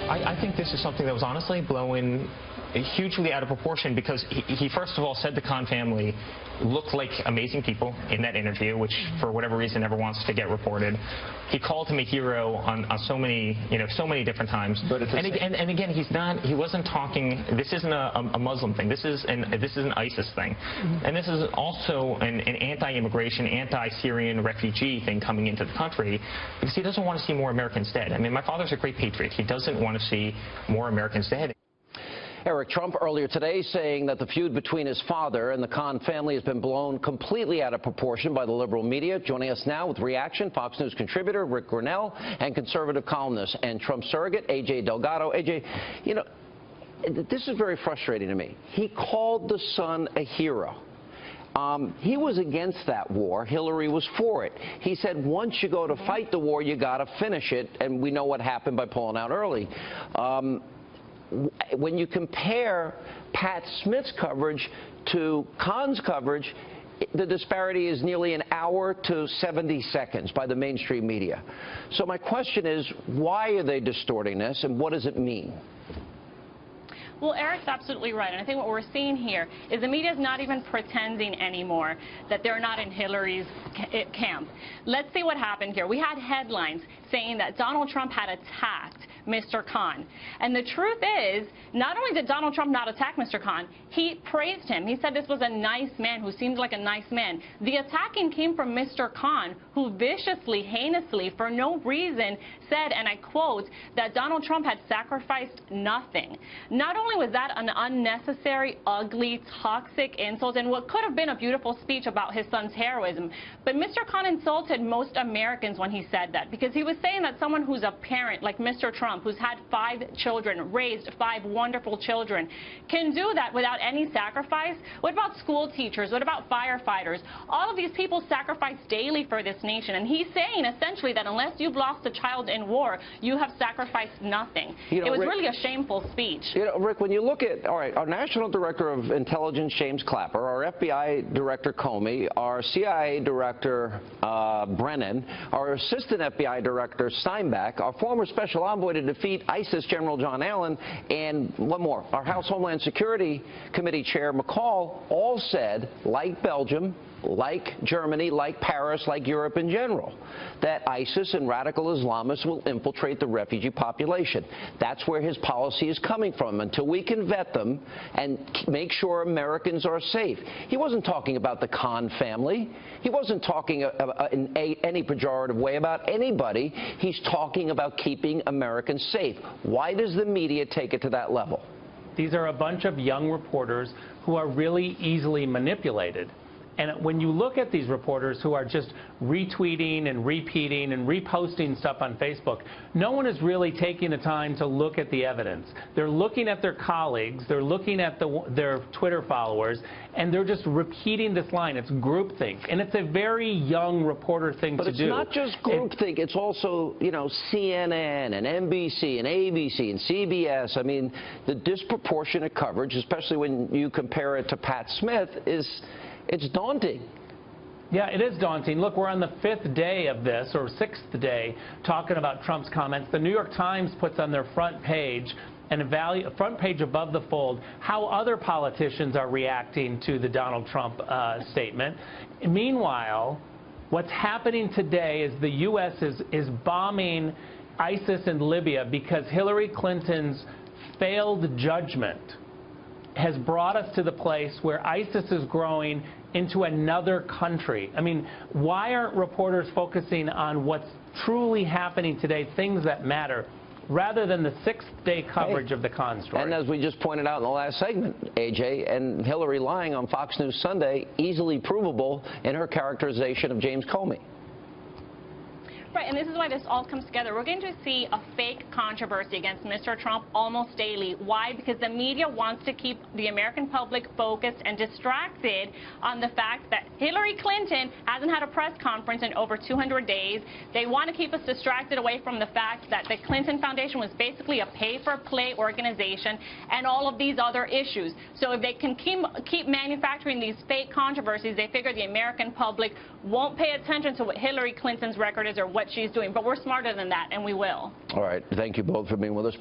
I think this is something that was honestly blown hugely out of proportion, because he first of all said the Khan family looked like amazing people in that interview, which for whatever reason never wants to get reported. He called him a hero on so many, so many different times. But and again, he wasn't talking. This isn't a Muslim thing. This is an ISIS thing, and this is also an anti-immigration, anti-Syrian refugee thing coming into the country, because he doesn't want to see more Americans dead. I mean, my father's a great patriot. He doesn't want to see more Americans dead. Eric Trump earlier today saying that the feud between his father and the Khan family has been blown completely out of proportion by the liberal media. Joining us now with reaction, Fox News contributor Rick Grinnell and conservative columnist and Trump surrogate A.J. Delgado. A.J., this is very frustrating to me. He called the son a hero. He was against that war. Hillary was for it. He said once you go to fight the war, you got to finish it, and we know what happened by pulling out early. When you compare Pat Smith's coverage to Khan's coverage, the disparity is nearly an hour to 70 seconds by the mainstream media. So my question is, why are they distorting this, and what does it mean? Well, Eric's absolutely right, and I think what we're seeing here is the media is not even pretending anymore that they're not in Hillary's camp. Let's see what happened here. We had headlines saying that Donald Trump had attacked Mr. Khan. And the truth is, not only did Donald Trump not attack Mr. Khan, he praised him. He said this was a nice man who seemed like a nice man. The attacking came from Mr. Khan, who viciously, heinously, for no reason said, and I quote, that Donald Trump had sacrificed nothing. Not only was that an unnecessary, ugly, toxic insult, and what could have been a beautiful speech about his son's heroism, but Mr. Khan insulted most Americans when he said that, because he was saying that someone who's a parent like Mr. Trump, who's had 5 children, raised 5 wonderful children, can do that without any sacrifice. What about school teachers? What about firefighters? All of these people sacrifice daily for this nation, and he's saying essentially that unless you've lost a child in war, you have sacrificed nothing. It was really a shameful speech. Rick, when you look at, all right, our National Director of Intelligence, James Clapper, our FBI Director, Comey, our CIA Director, Brennan, our Assistant FBI Director, Steinbeck, our former Special Envoy to defeat ISIS, General John Allen, and one more, our House Homeland Security Committee Chair, McCall, all said, like Belgium, like Germany, like Paris, like Europe in general, that ISIS and radical Islamists will infiltrate the refugee population. That's where his policy is coming from, until we can vet them and make sure Americans are safe. He wasn't talking about the Khan family. He wasn't talking in any pejorative way about anybody. He's talking about keeping Americans safe. Why does the media take it to that level? These are a bunch of young reporters who are really easily manipulated. And when you look at these reporters who are just retweeting and repeating and reposting stuff on Facebook, no one is really taking the time to look at the evidence. They're looking at their colleagues, they're looking at their Twitter followers, and they're just repeating this line. It's groupthink, and it's a very young reporter thing to do. But it's not just groupthink. It's also, CNN and NBC and ABC and CBS. I mean, the disproportionate coverage, especially when you compare it to Pat Smith, it's daunting. Yeah, it is daunting. Look, we're on the 5th day of this, or 6th day, talking about Trump's comments. The New York Times puts on their front page, and a front page above the fold, how other politicians are reacting to the Donald Trump statement. Meanwhile, what's happening today is the U.S. is bombing ISIS in Libya because Hillary Clinton's failed judgment has brought us to the place where ISIS is growing into another country. I mean, why aren't reporters focusing on what's truly happening today, things that matter, rather than the 6th-day coverage of the Khan story? And as we just pointed out in the last segment, AJ, and Hillary lying on Fox News Sunday, easily provable in her characterization of James Comey. Right, and this is why this all comes together. We're going to see a fake controversy against Mr. Trump almost daily. Why? Because the media wants to keep the American public focused and distracted on the fact that Hillary Clinton hasn't had a press conference in over 200 days. They want to keep us distracted away from the fact that the Clinton Foundation was basically a pay-for-play organization and all of these other issues. So if they can keep manufacturing these fake controversies, they figure the American public won't pay attention to what Hillary Clinton's record is or what she's doing. But we're smarter than that, and we will. All right. Thank you both for being with us.